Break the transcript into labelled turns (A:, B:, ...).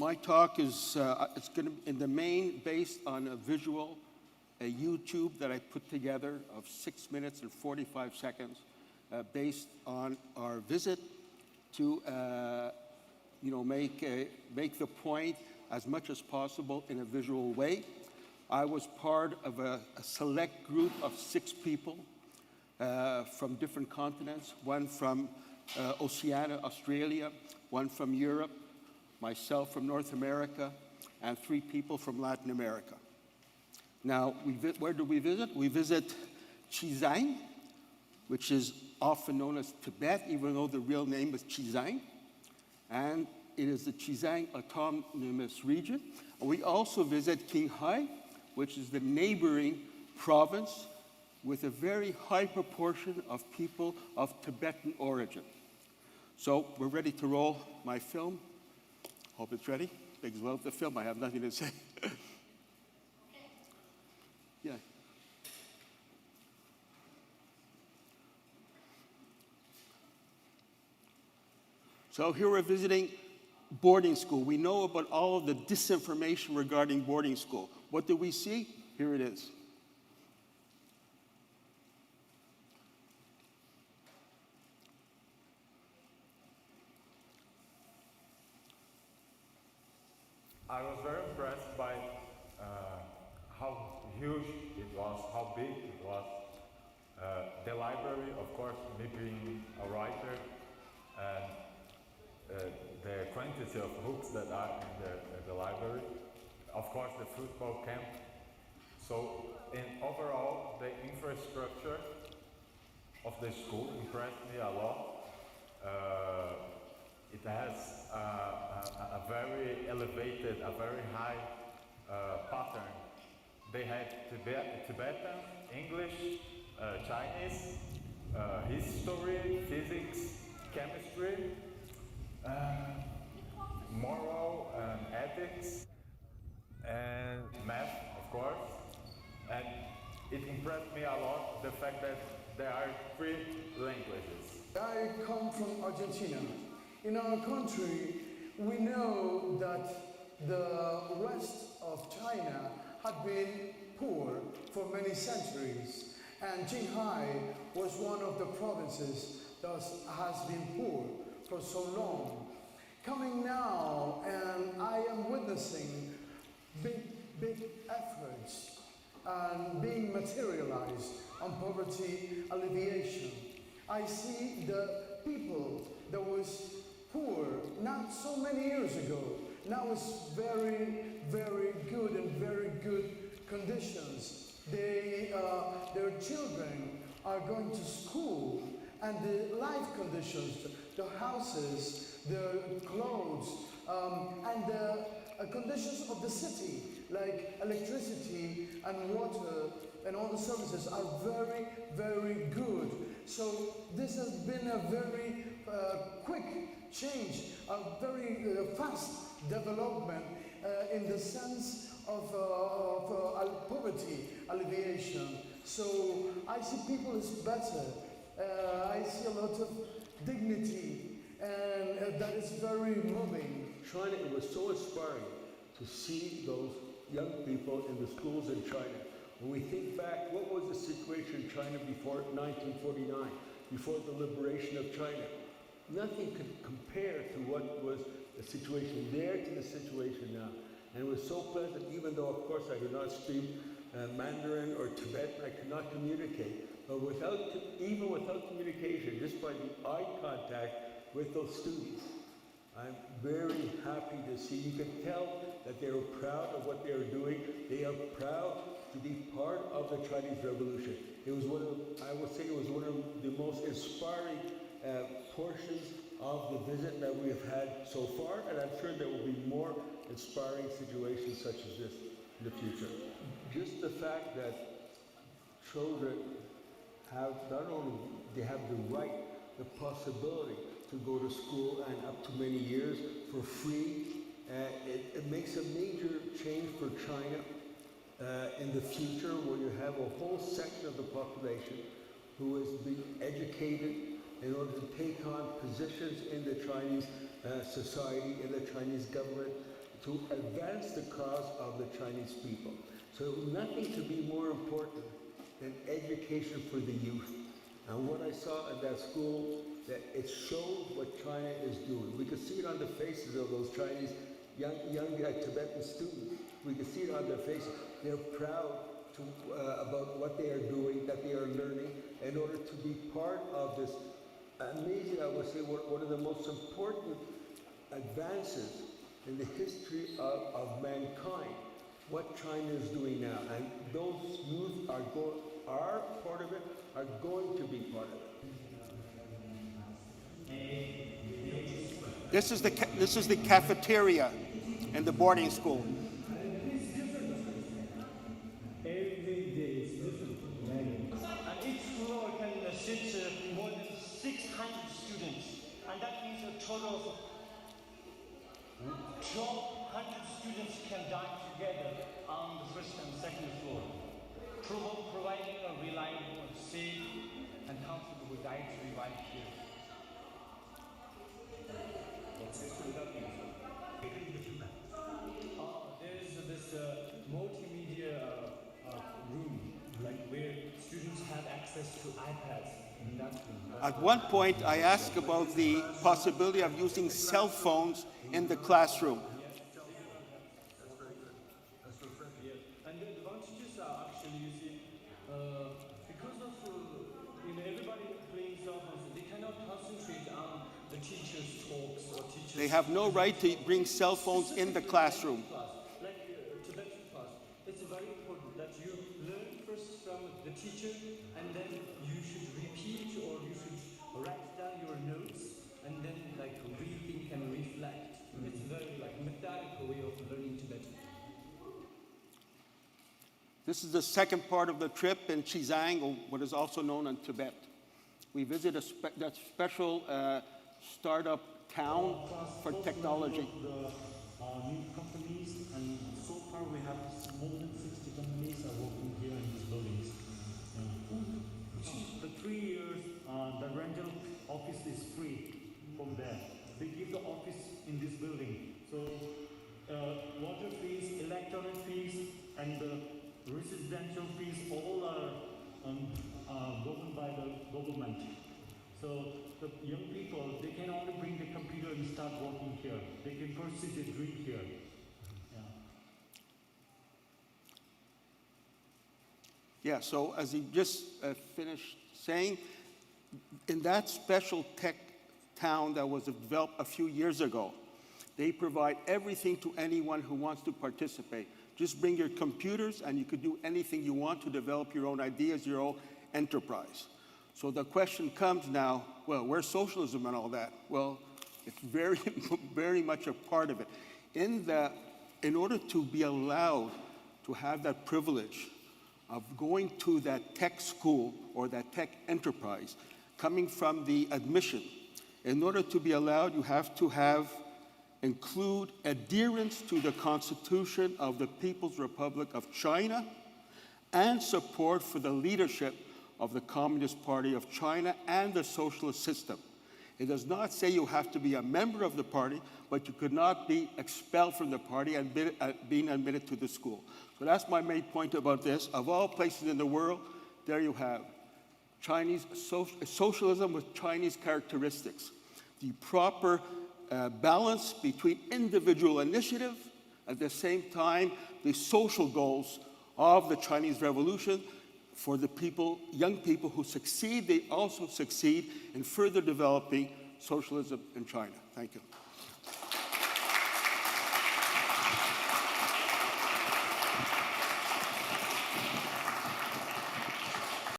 A: My talk is it's going to in the main based on a visual, a YouTube that I put together of 6 minutes and 45 seconds, based on our visit to make the point as much as possible in a visual way. I was part of a select group of 6 people from different continents, one from Oceania, Australia, one from Europe, myself from North America, and 3 people from Latin America. Now, where do we visit? We visit Xizang, which is often known as Tibet, even though the real name is Xizang. And it is the Xizang Autonomous Region. We also visit Qinghai, which is the neighboring province with a very high proportion of people of Tibetan origin. So we're ready to roll my film. Hope it's ready. Big love the film. I have nothing to say. Yeah. So here we're visiting boarding school. We know about all of the disinformation regarding boarding school. What do we see? Here it is.
B: I was very impressed by how huge it was, how big it was. The library, of course, me being a writer, and the quantity of books that are in the library. Of course, the football camp. So, overall, the infrastructure of the school impressed me a lot. It has a very elevated, a very high pattern. They had Tibetan, English, Chinese, history, physics, chemistry, moral and ethics, and math, of course. And it impressed me a lot the fact that there are 3 languages.
C: I come from Argentina. In our country, we know that the rest of China had been poor for many centuries, and Qinghai was one of the provinces that has been poor for so long. Coming now, and I am witnessing big efforts and being materialized on poverty alleviation. I see the people that was poor not so many years ago. Now it's very, very good and very good conditions. Their children are going to school, and the life conditions, the houses, the clothes, and the conditions of the city, like electricity and water and all the services are very, very good. So this has been a very quick change, a very fast development in the sense of poverty alleviation. So I see people as better. I see a lot of dignity, and that is very moving.
A: China, it was so inspiring to see those young people in the schools in China. When we think back, what was the situation in China before 1949, before the liberation of China? Nothing could compare to what was the situation there to the situation now. And it was so pleasant, even though, of course, I do not speak Mandarin or Tibetan, I could not communicate. But even without communication, just by the eye contact with those students, I'm very happy to see. You can tell that they are proud of what they are doing. They are proud to be part of the Chinese Revolution. It was I would say it was one of the most inspiring portions of the visit that we have had so far, and I'm sure there will be more inspiring situations such as this in the future. Just the fact that children have not only they have the right, the possibility to go to school and up to many years for free, it makes a major change for China in the future, where you have a whole section of the population who is being educated in order to take on positions in the Chinese society, in the Chinese government, to advance the cause of the Chinese people. So nothing could be more important than education for the youth. And what I saw at that school, that it showed what China is doing. We could see it on the faces of those Chinese young Tibetan students. We could see it on their faces. They're proud about what they are doing, that they are learning, in order to be part of this amazing, I would say, one of the most important advances in the history of mankind, what China is doing now. And those youth are part of it, are going to be part of it.
D: This is the cafeteria in the boarding school.
E: And each floor can sit more than 600 students, and that means a total of 1,200 students can dine together on the first and second floor, providing a reliable, safe, and comfortable dietary right here. There's this multimedia room, like where students have access to iPads in that room.
D: At one point, I asked about the possibility of using cell phones in the classroom.
E: And the advantages are actually, you see, because of everybody playing cell phones, they cannot concentrate on the teacher's talks or teachers.
D: They have no right to bring cell phones in the classroom.
E: Like Tibetan class, it's very important that you learn first from the teacher, and then you should repeat or you should write down your notes, and then like rethink and reflect. It's very like methodical way of learning Tibetan.
D: This is the second part of the trip in Xizang, or what is also known in Tibet. We visit that special startup town for technology.
F: The new companies, and so far we have more than 60 companies are working here in these buildings. The 3 years, the rental office is free from there. They give the office in this building. So water fees, electronic fees, and the residential fees all are governed by the government. So the young people, they can only bring the computer and start working here. They can pursue their dream here.
D: Yeah, so as he just finished saying, in that special tech town that was developed a few years ago, they provide everything to anyone who wants to participate. Just bring your computers and you could do anything you want to develop your own ideas, your own enterprise. So the question comes now, well, where's socialism and all that? Well, it's very, very much a part of it. In order to be allowed to have that privilege of going to that tech school or that tech enterprise, coming from the admission, in order to be allowed, you have to include adherence to the Constitution of the People's Republic of China and support for the leadership of the Communist Party of China and the socialist system. It does not say you have to be a member of the party, but you could not be expelled from the party and being admitted to the school. So that's my main point about this. Of all places in the world, there you have Chinese socialism with Chinese characteristics. The proper balance between individual initiative, at the same time, the social goals of the Chinese Revolution. For the people, young people who succeed, they also succeed in further developing socialism in China. Thank you.